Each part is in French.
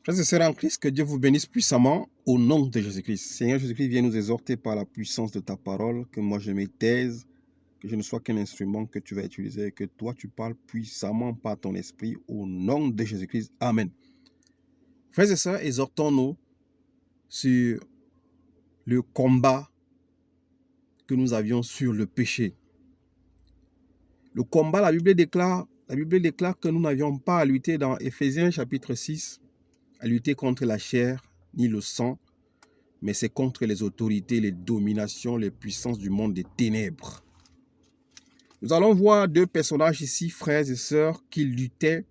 Frères et sœurs en Christ, que Dieu vous bénisse puissamment au nom de Jésus-Christ. Seigneur Jésus-Christ, viens nous exhorter par la puissance de ta parole, que moi je me taise, que je ne sois qu'un instrument que tu vas utiliser, et que toi tu parles puissamment par ton esprit au nom de Jésus-Christ. Amen. Frères et sœurs, exhortons-nous sur le combat que nous avions sur le péché. Le combat, la Bible déclare que nous n'avions pas à lutter dans Éphésiens chapitre 6, à lutter contre la chair ni le sang, mais c'est contre les autorités, les dominations, les puissances du monde des ténèbres. Nous allons voir deux personnages ici, frères et sœurs, qui luttaient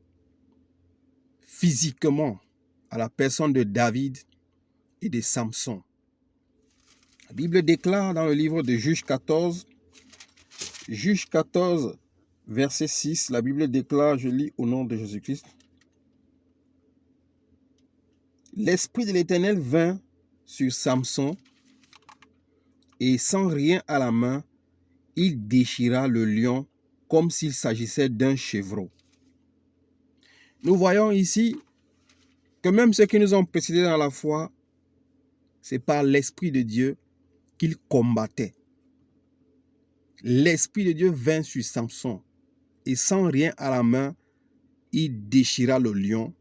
physiquement à la personne de David et de Samson. La Bible déclare dans le livre de Juge 14, verset 6, la Bible déclare, je lis au nom de Jésus-Christ, « L'Esprit de l'Éternel vint sur Samson, et sans rien à la main, il déchira le lion comme s'il s'agissait d'un chevreau. » Nous voyons ici que même ceux qui nous ont précédés dans la foi, c'est par l'Esprit de Dieu qu'ils combattaient. L'Esprit de Dieu vint sur Samson et sans rien à la main, il déchira le lion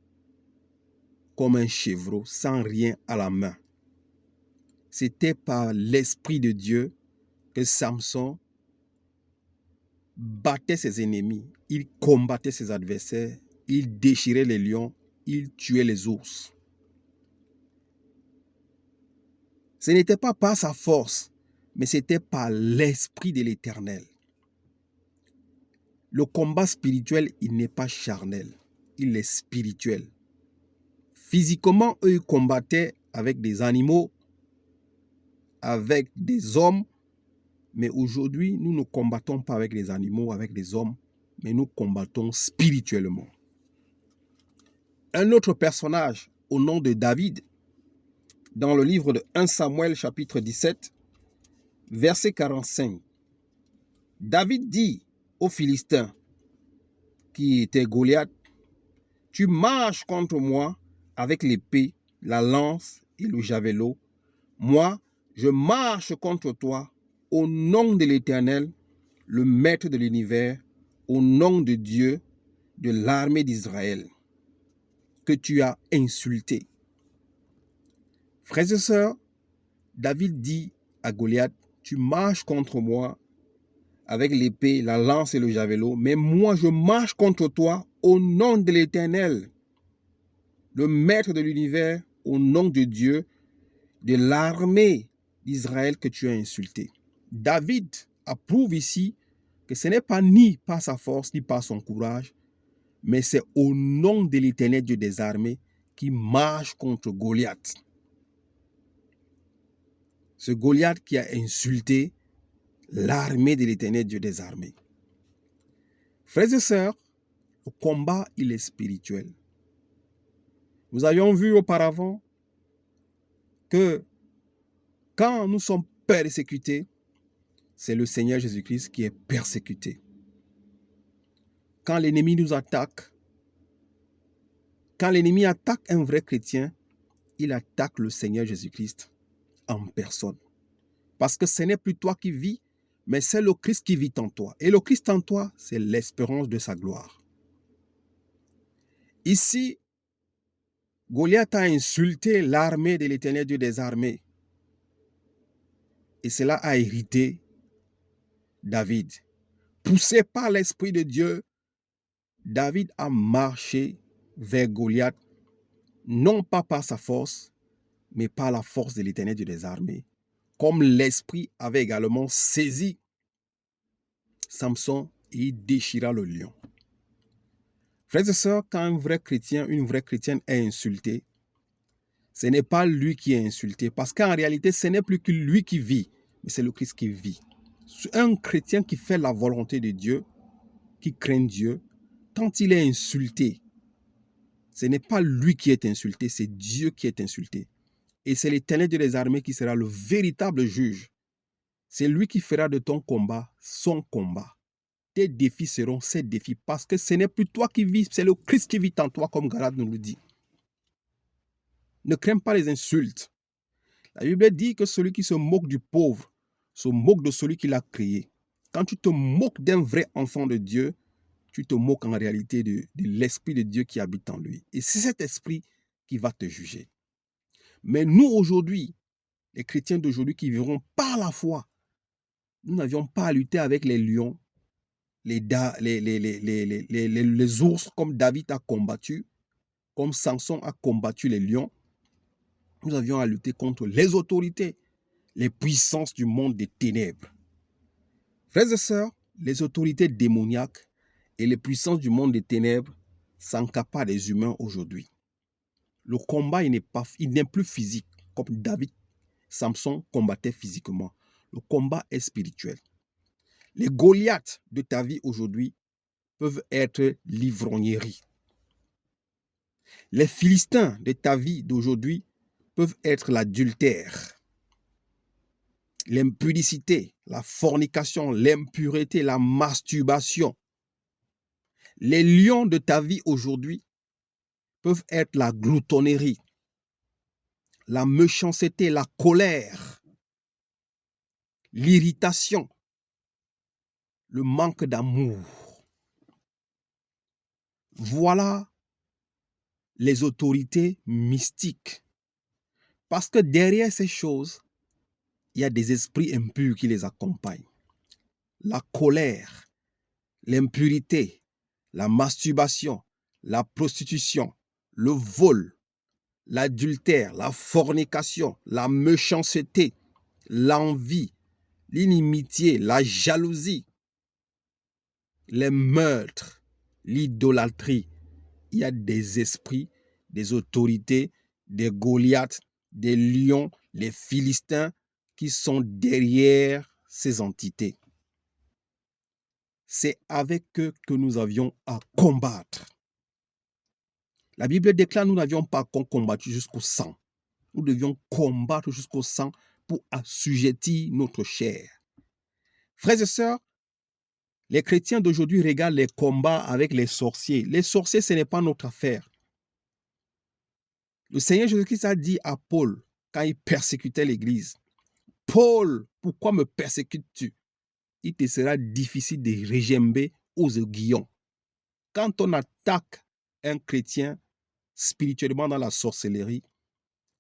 comme un chevreau, sans rien à la main. C'était par l'Esprit de Dieu que Samson battait ses ennemis, il combattait ses adversaires, il déchirait les lions, il tuait les ours. Ce n'était pas par sa force, mais c'était par l'Esprit de l'Éternel. Le combat spirituel, il n'est pas charnel, il est spirituel. Physiquement, eux, ils combattaient avec des animaux, avec des hommes, mais aujourd'hui, nous ne combattons pas avec les animaux, avec des hommes, mais nous combattons spirituellement. Un autre personnage au nom de David, dans le livre de 1 Samuel chapitre 17, verset 45, David dit aux Philistins, qui était Goliath, « Tu marches contre moi avec l'épée, la lance et le javelot. Moi, je marche contre toi au nom de l'Éternel, le Maître de l'univers, au nom de Dieu, de l'armée d'Israël, que tu as insulté. » Frères et sœurs, David dit à Goliath, « Tu marches contre moi avec l'épée, la lance et le javelot, mais moi je marche contre toi au nom de l'Éternel, le Maître de l'univers, au nom de Dieu, de l'armée d'Israël que tu as insulté. » David approuve ici que ce n'est pas ni par sa force ni par son courage, mais c'est au nom de l'Éternel Dieu des armées qui marche contre Goliath. Ce Goliath qui a insulté l'armée de l'Éternel Dieu des armées. Frères et sœurs, le combat, il est spirituel. Nous avions vu auparavant que quand nous sommes persécutés, c'est le Seigneur Jésus-Christ qui est persécuté. Quand l'ennemi nous attaque, quand l'ennemi attaque un vrai chrétien, il attaque le Seigneur Jésus-Christ en personne. Parce que ce n'est plus toi qui vis, mais c'est le Christ qui vit en toi. Et le Christ en toi, c'est l'espérance de sa gloire. Ici, Goliath a insulté l'armée de l'Éternel Dieu des armées. Et cela a irrité David. Poussé par l'Esprit de Dieu, David a marché vers Goliath, non pas par sa force, mais par la force de l'Éternel Dieu des armées. Comme l'Esprit avait également saisi Samson et il déchira le lion. Frères et sœurs, quand un vrai chrétien, une vraie chrétienne est insultée, ce n'est pas lui qui est insulté, parce qu'en réalité, ce n'est plus que lui qui vit, mais c'est le Christ qui vit. Un chrétien qui fait la volonté de Dieu, qui craint Dieu, quand il est insulté, ce n'est pas lui qui est insulté, c'est Dieu qui est insulté. Et c'est l'Éternel Dieu des armées qui sera le véritable juge. C'est lui qui fera de ton combat son combat. Tes défis seront ses défis, parce que ce n'est plus toi qui vis, c'est le Christ qui vit en toi, comme Galate nous le dit. Ne crains pas les insultes. La Bible dit que celui qui se moque du pauvre se moque de celui qui l'a créé. Quand tu te moques d'un vrai enfant de Dieu, tu te moques en réalité de l'Esprit de Dieu qui habite en lui. Et c'est cet esprit qui va te juger. Mais nous, aujourd'hui, les chrétiens d'aujourd'hui qui vivront par la foi, nous n'avions pas à lutter avec les lions, les ours comme David a combattu, comme Samson a combattu les lions. Nous avions à lutter contre les autorités, les puissances du monde des ténèbres. Frères et sœurs, les autorités démoniaques et les puissances du monde des ténèbres s'encapent des humains aujourd'hui. Le combat, il n'est plus physique, comme David, Samson combattait physiquement. Le combat est spirituel. Les Goliaths de ta vie aujourd'hui peuvent être l'ivrognerie. Les Philistins de ta vie d'aujourd'hui peuvent être l'adultère, l'impudicité, la fornication, l'impureté, la masturbation. Les lions de ta vie aujourd'hui peuvent être la gloutonnerie, la méchanceté, la colère, l'irritation, le manque d'amour. Voilà les autorités mystiques. Parce que derrière ces choses, il y a des esprits impurs qui les accompagnent. La colère, l'impurité, la masturbation, la prostitution, le vol, l'adultère, la fornication, la méchanceté, l'envie, l'inimitié, la jalousie, les meurtres, l'idolâtrie. Il y a des esprits, des autorités, des Goliaths, des lions, les Philistins qui sont derrière ces entités. C'est avec eux que nous avions à combattre. La Bible déclare que nous n'avions pas combattu jusqu'au sang. Nous devions combattre jusqu'au sang pour assujettir notre chair. Frères et sœurs, les chrétiens d'aujourd'hui regardent les combats avec les sorciers. Les sorciers, ce n'est pas notre affaire. Le Seigneur Jésus-Christ a dit à Paul, quand il persécutait l'Église, « Paul, pourquoi me persécutes-tu » Il te sera difficile de régember aux aiguillons. Quand on attaque un chrétien spirituellement dans la sorcellerie,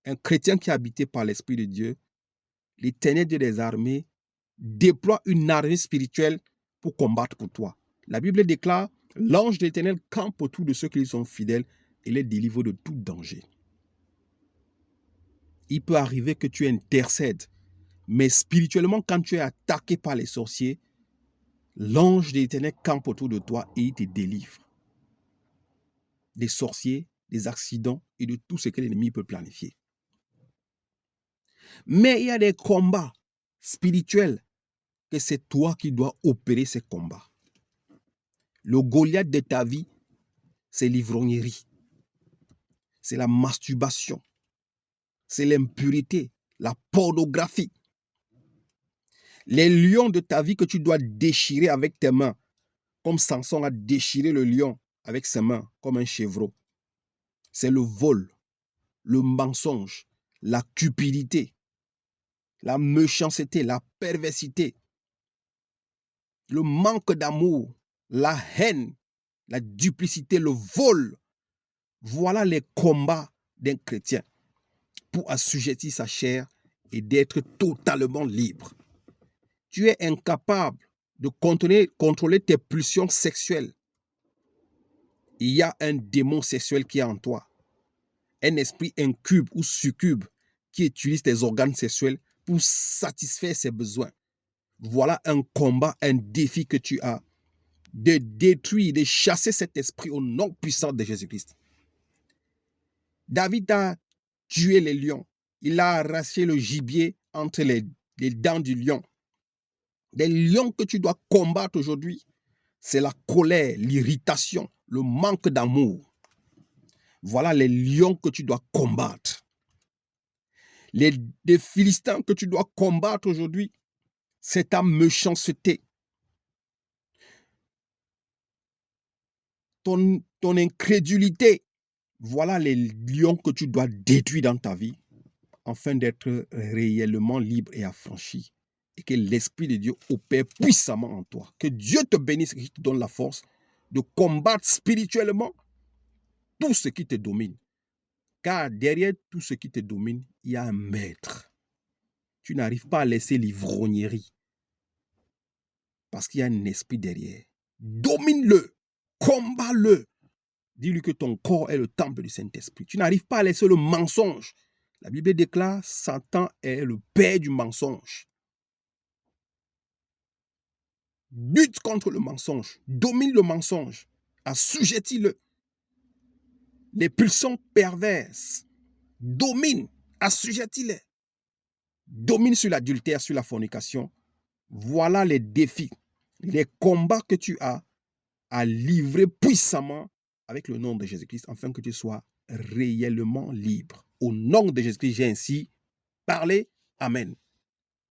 un chrétien qui est habité par l'Esprit de Dieu, l'Éternel Dieu des armées déploie une armée spirituelle pour combattre pour toi. La Bible déclare, l'ange de l'Éternel campe autour de ceux qui sont fidèles et les délivre de tout danger. Il peut arriver que tu intercèdes, mais spirituellement, quand tu es attaqué par les sorciers, l'ange de l'Éternel campe autour de toi et il te délivre des sorciers, des accidents et de tout ce que l'ennemi peut planifier. Mais il y a des combats spirituels que c'est toi qui dois opérer ces combats. Le Goliath de ta vie, c'est l'ivrognerie, c'est la masturbation, c'est l'impurité, la pornographie. Les lions de ta vie que tu dois déchirer avec tes mains, comme Samson a déchiré le lion avec ses mains, comme un chevreau. C'est le vol, le mensonge, la cupidité, la méchanceté, la perversité, le manque d'amour, la haine, la duplicité, le vol. Voilà les combats d'un chrétien pour assujettir sa chair et d'être totalement libre. Tu es incapable de contrôler tes pulsions sexuelles. Il y a un démon sexuel qui est en toi. Un esprit incube ou succube qui utilise tes organes sexuels pour satisfaire ses besoins. Voilà un combat, un défi que tu as de détruire, de chasser cet esprit au nom puissant de Jésus-Christ. David a tué les lions. Il a arraché le gibier entre les dents du lion. Les lions que tu dois combattre aujourd'hui, c'est la colère, l'irritation, le manque d'amour. Voilà les lions que tu dois combattre. Les Philistins que tu dois combattre aujourd'hui, c'est ta méchanceté, ton incrédulité, Voilà les lions que tu dois détruire dans ta vie afin d'être réellement libre et affranchi. Et que l'Esprit de Dieu opère puissamment en toi. Que Dieu te bénisse et qu'il te donne la force de combattre spirituellement tout ce qui te domine. Car derrière tout ce qui te domine, il y a un maître. Tu n'arrives pas à laisser l'ivrognerie. Parce qu'il y a un esprit derrière. Domine-le. Combat-le. Dis-lui que ton corps est le temple du Saint-Esprit. Tu n'arrives pas à laisser le mensonge. La Bible déclare, Satan est le père du mensonge. Lutte contre le mensonge. Domine le mensonge. Assujettis-le. Les pulsions perverses. Domine. Assujettis-les. Domine sur l'adultère, sur la fornication. Voilà les défis, les combats que tu as à livrer puissamment avec le nom de Jésus-Christ, afin que tu sois réellement libre. Au nom de Jésus-Christ, j'ai ainsi parlé. Amen.